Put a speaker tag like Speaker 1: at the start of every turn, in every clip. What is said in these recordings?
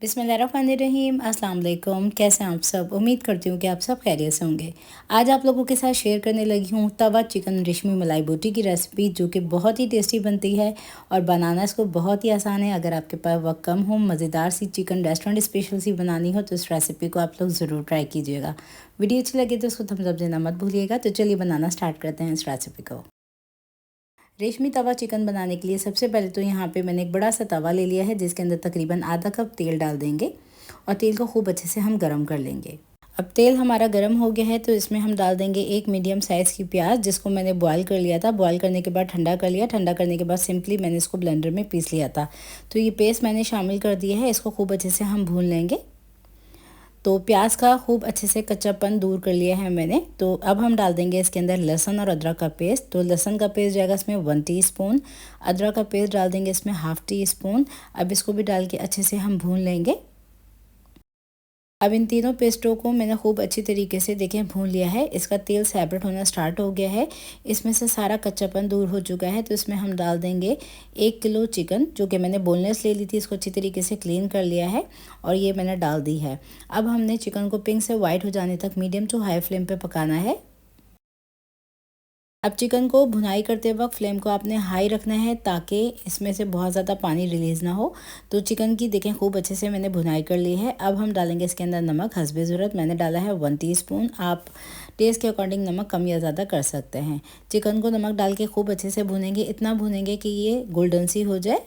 Speaker 1: बिस्मिल्लाहिर्रहमानिर्रहीम। अस्सलाम वालेकुम। कैसे हैं आप सब? उम्मीद करती हूँ कि आप सब खैरियत से होंगे। आज आप लोगों के साथ शेयर करने लगी हूँ तवा चिकन रेशमी मलाई बोटी की रेसिपी, जो कि बहुत ही टेस्टी बनती है और बनाना इसको बहुत ही आसान है। अगर आपके पास वक्त कम हो, मज़ेदार सी चिकन रेस्टोरेंट स्पेशल सी बनानी हो तो इस रेसिपी को आप लोग ज़रूर ट्राई कीजिएगा। वीडियो अच्छी लगे तो उसको थम्स अप देना मत भूलिएगा। तो चलिए बनाना स्टार्ट करते हैं इस रेसिपी को। रेशमी तवा चिकन बनाने के लिए सबसे पहले तो यहाँ पे मैंने एक बड़ा सा तवा ले लिया है, जिसके अंदर तकरीबन आधा कप तेल डाल देंगे और तेल को खूब अच्छे से हम गरम कर लेंगे। अब तेल हमारा गरम हो गया है तो इसमें हम डाल देंगे एक मीडियम साइज़ की प्याज, जिसको मैंने बॉईल कर लिया था। बॉईल करने के बाद ठंडा कर लिया। ठंडा करने के बाद सिंपली मैंने इसको ब्लेंडर में पीस लिया था। तो ये पेस्ट मैंने शामिल कर दिया है। इसको खूब अच्छे से हम भून लेंगे। तो प्याज का खूब अच्छे से कच्चापन दूर कर लिया है मैंने। तो अब हम डाल देंगे इसके अंदर लहसुन और अदरक का पेस्ट। तो लहसुन का पेस्ट जाएगा इसमें 1 टीस्पून। अदरक का पेस्ट डाल देंगे इसमें 1/2 टीस्पून। अब इसको भी डाल के अच्छे से हम भून लेंगे। अब इन तीनों पेस्टों को मैंने खूब अच्छी तरीके से देखें भून लिया है। इसका तेल सेपरेट होना स्टार्ट हो गया है। इसमें से सारा कच्चापन दूर हो चुका है। तो इसमें हम डाल देंगे 1 किलो चिकन, जो कि मैंने बोनलेस ले ली थी। इसको अच्छी तरीके से क्लीन कर लिया है और ये मैंने डाल दी है। अब हमने चिकन को पिंक से वाइट हो जाने तक मीडियम टू हाई फ्लेम पे पकाना है। अब चिकन को भुनाई करते वक्त फ्लेम को आपने हाई रखना है, ताकि इसमें से बहुत ज़्यादा पानी रिलीज़ ना हो। तो चिकन की देखें खूब अच्छे से मैंने भुनाई कर ली है। अब हम डालेंगे इसके अंदर नमक हस्बे ज़रूरत। मैंने डाला है 1 टीस्पून। आप टेस्ट के अकॉर्डिंग नमक कम या ज़्यादा कर सकते हैं। चिकन को नमक डाल के खूब अच्छे से भुनेंगे, इतना भुनेंगे कि ये गोल्डन सी हो जाए।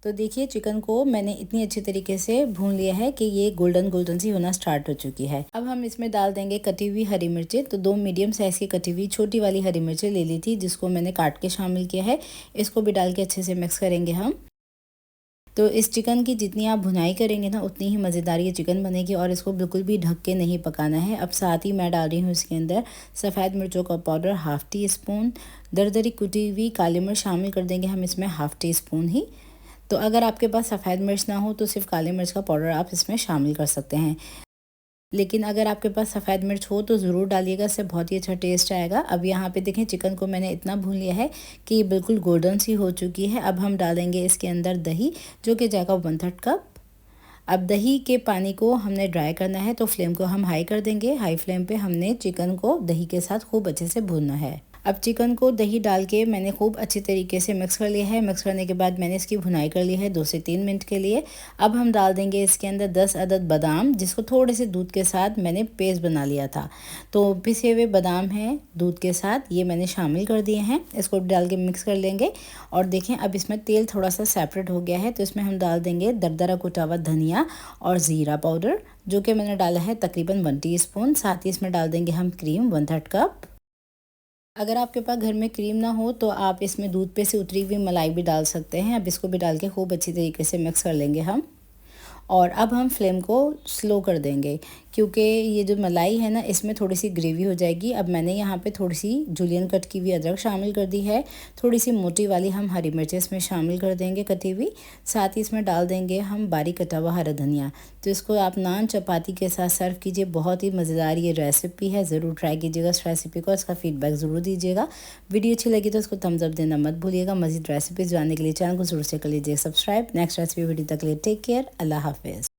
Speaker 1: तो देखिए चिकन को मैंने इतनी अच्छी तरीके से भून लिया है कि ये गोल्डन गोल्डन सी होना स्टार्ट हो चुकी है। अब हम इसमें डाल देंगे कटी हुई हरी मिर्चें। तो 2 मीडियम साइज़ की कटी हुई छोटी वाली हरी मिर्चें ले ली थी, जिसको मैंने काट के शामिल किया है। इसको भी डाल के अच्छे से मिक्स करेंगे हम। तो इस चिकन की जितनी आप भुनाई करेंगे ना, उतनी ही मज़ेदार ये चिकन बनेगी और इसको बिल्कुल भी ढक के नहीं पकाना है। अब साथ ही मैं डाल रही हूँ इसके अंदर सफ़ेद मिर्चों का पाउडर 1/2 टीस्पून। दरदरी कुटी हुई काली मिर्च शामिल कर देंगे हम इसमें 1/2 टीस्पून ही। तो अगर आपके पास सफ़ेद मिर्च ना हो तो सिर्फ काली मिर्च का पाउडर आप इसमें शामिल कर सकते हैं। लेकिन अगर आपके पास सफ़ेद मिर्च हो तो ज़रूर डालिएगा, इससे बहुत ही अच्छा टेस्ट आएगा। अब यहाँ पे देखें चिकन को मैंने इतना भून लिया है कि ये बिल्कुल गोल्डन सी हो चुकी है। अब हम डालेंगे इसके अंदर दही, जो कि जाएगा 1/3 कप। अब दही के पानी को हमने ड्राई करना है, तो फ्लेम को हम हाई कर देंगे। हाई फ्लेम पे हमने चिकन को दही के साथ खूब अच्छे से भूनना है। अब चिकन को दही डाल के मैंने खूब अच्छी तरीके से मिक्स कर लिया है। मिक्स करने के बाद मैंने इसकी भुनाई कर ली है 2 से 3 मिनट के लिए। अब हम डाल देंगे इसके अंदर 10 अदद बादाम, जिसको थोड़े से दूध के साथ मैंने पेस्ट बना लिया था। तो पिसे हुए बादाम हैं दूध के साथ, ये मैंने शामिल कर दिए हैं। इसको डाल के मिक्स कर लेंगे और देखें अब इसमें तेल थोड़ा सा सेपरेट हो गया है। तो इसमें हम डाल देंगे दरदरा कुटा हुआ धनिया और ज़ीरा पाउडर, जो कि मैंने डाला है तकरीबन 1 टीस्पून। साथ ही इसमें डाल देंगे हम क्रीम 1/3 कप। अगर आपके पास घर में क्रीम ना हो तो आप इसमें दूध पे से उतरी हुई मलाई भी डाल सकते हैं। अब इसको भी डाल के खूब अच्छी तरीके से मिक्स कर लेंगे हम। और अब हम फ्लेम को स्लो कर देंगे, क्योंकि ये जो मलाई है ना, इसमें थोड़ी सी ग्रेवी हो जाएगी। अब मैंने यहाँ पे थोड़ी सी जूलियन कट की हुई अदरक शामिल कर दी है। थोड़ी सी मोटी वाली हम हरी मिर्चें इसमें शामिल कर देंगे कटी हुई। साथ ही इसमें डाल देंगे हम बारीक कटा हुआ हरा धनिया। तो इसको आप नान चपाती के साथ सर्व कीजिए। बहुत ही मज़ेदार ये रेसिपी है, ज़रूर ट्राई कीजिएगा इस रेसिपी को। इसका फीडबैक ज़रूर दीजिएगा। वीडियो अच्छी लगी तो उसको थम्स अप देना मत भूलिएगा। मज़ीद रेसिपीज़ जानने के लिए चैनल को ज़रूर से कर लीजिए सब्सक्राइब। नेक्स्ट रेसिपी वीडियो तक के लिए टेक केयर। अल्लाह हाफिज़।